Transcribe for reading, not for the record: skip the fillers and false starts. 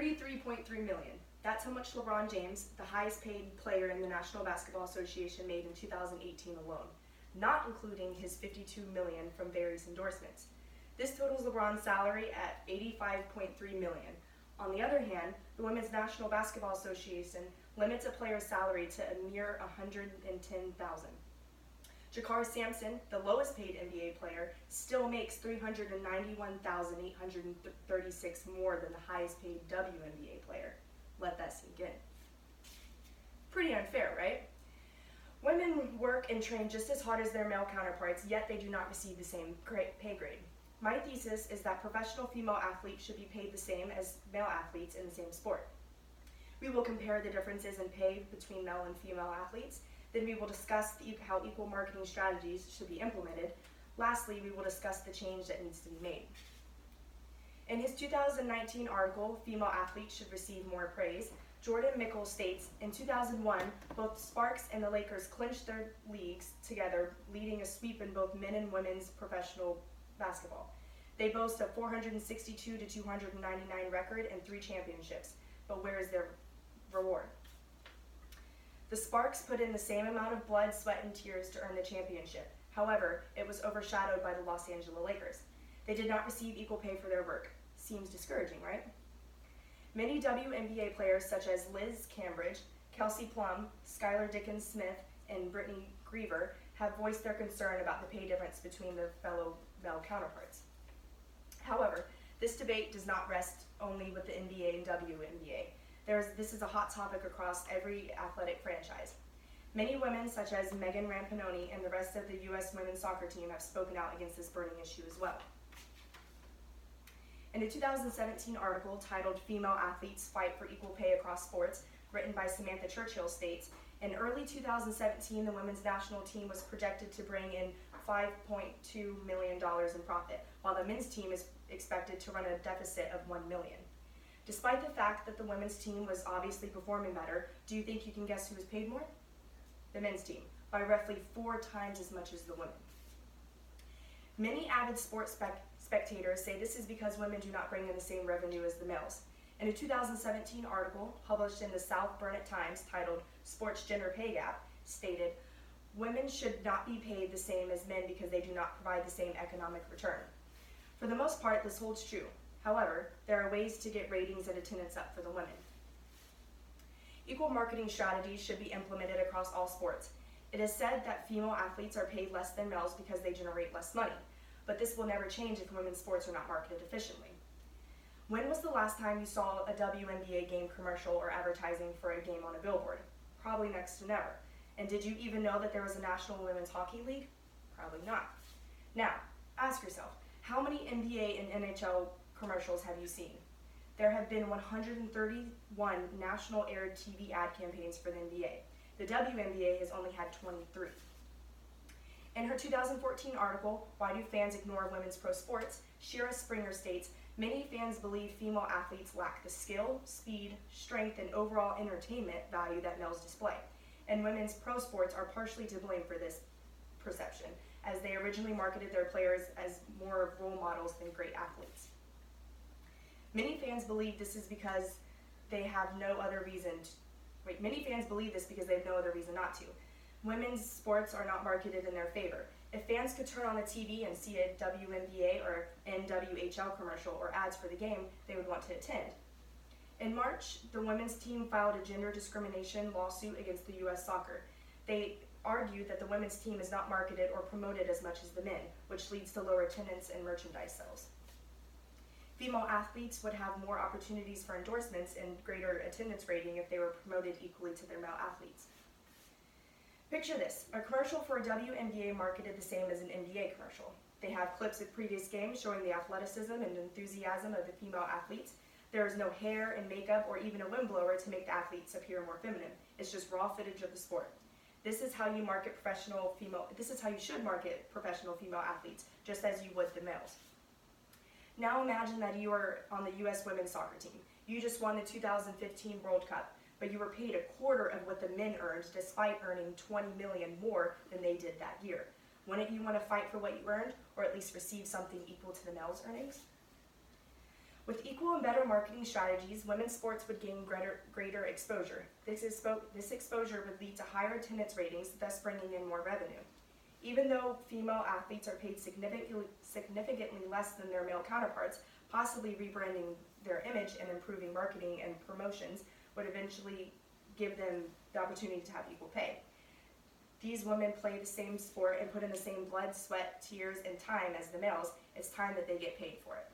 $33.3 million. That's how much LeBron James, the highest paid player in the National Basketball Association, made in 2018 alone, not including his $52 million from various endorsements. This totals LeBron's salary at $85.3 million. On the other hand, the Women's National Basketball Association limits a player's salary to a mere $110,000. Jakar Sampson, the lowest paid NBA player, still makes $391,836 more than the highest paid WNBA player. Let that sink in. Pretty unfair, right? Women work and train just as hard as their male counterparts, yet they do not receive the same pay grade. My thesis is that professional female athletes should be paid the same as male athletes in the same sport. We will compare the differences in pay between male and female athletes. Then we will discuss how equal marketing strategies should be implemented. Lastly, we will discuss the change that needs to be made. In his 2019 article, Female Athletes Should Receive More Praise, Jordan Mickle states, in 2001, both Sparks and the Lakers clinched their leagues together, leading a sweep in both men and women's professional basketball. They boast a 462 to 299 record and 3 championships, but where is their reward? The Sparks put in the same amount of blood, sweat, and tears to earn the championship. However, it was overshadowed by the Los Angeles Lakers. They did not receive equal pay for their work. Seems discouraging, right? Many WNBA players such as Liz Cambridge, Kelsey Plum, Skylar Dickens-Smith, and Brittany Griever have voiced their concern about the pay difference between their fellow male counterparts. However, this debate does not rest only with the NBA and WNBA. This is a hot topic across every athletic franchise. Many women, such as Megan Rampanoni and the rest of the U.S. women's soccer team, have spoken out against this burning issue as well. In a 2017 article titled Female Athletes Fight for Equal Pay Across Sports, written by Samantha Churchill, states, in early 2017, the women's national team was projected to bring in $5.2 million in profit, while the men's team is expected to run a deficit of $1 million. Despite the fact that the women's team was obviously performing better, do you think you can guess who was paid more? The men's team, by roughly 4 times as much as the women. Many avid sports spectators say this is because women do not bring in the same revenue as the males. In a 2017 article published in the South Burnett Times titled Sports Gender Pay Gap, stated, women should not be paid the same as men because they do not provide the same economic return. For the most part, this holds true. However, there are ways to get ratings and attendance up for the women. Equal marketing strategies should be implemented across all sports. It is said that female athletes are paid less than males because they generate less money, but this will never change if women's sports are not marketed efficiently. When was the last time you saw a WNBA game commercial or advertising for a game on a billboard? Probably next to never. And did you even know that there was a National Women's Hockey League? Probably not. Now, ask yourself, how many NBA and NHL commercials have you seen? There have been 131 national aired TV ad campaigns for the NBA. The WNBA has only had 23. In her 2014 article, Why Do Fans Ignore Women's Pro Sports?, Shira Springer states, many fans believe female athletes lack the skill, speed, strength, and overall entertainment value that males display. And women's pro sports are partially to blame for this perception, as they originally marketed their players as more role models than great athletes. Many fans believe this because they have no other reason not to. Women's sports are not marketed in their favor. If fans could turn on the TV and see a WNBA or NWHL commercial or ads for the game, they would want to attend. In March, the women's team filed a gender discrimination lawsuit against the U.S. Soccer. They argued that the women's team is not marketed or promoted as much as the men, which leads to lower attendance and merchandise sales. Female athletes would have more opportunities for endorsements and greater attendance rating if they were promoted equally to their male athletes. Picture this, a commercial for a WNBA marketed the same as an NBA commercial. They have clips of previous games showing the athleticism and enthusiasm of the female athletes. There is no hair and makeup or even a windblower to make the athletes appear more feminine. It's just raw footage of the sport. This is how you should market professional female athletes, just as you would the males. Now imagine that you are on the U.S. women's soccer team. You just won the 2015 World Cup, but you were paid a quarter of what the men earned despite earning $20 million more than they did that year. Wouldn't you want to fight for what you earned, or at least receive something equal to the males' earnings? With equal and better marketing strategies, women's sports would gain greater exposure. This exposure would lead to higher attendance ratings, thus bringing in more revenue. Even though female athletes are paid significantly less than their male counterparts, possibly rebranding their image and improving marketing and promotions would eventually give them the opportunity to have equal pay. These women play the same sport and put in the same blood, sweat, tears, and time as the males. It's time that they get paid for it.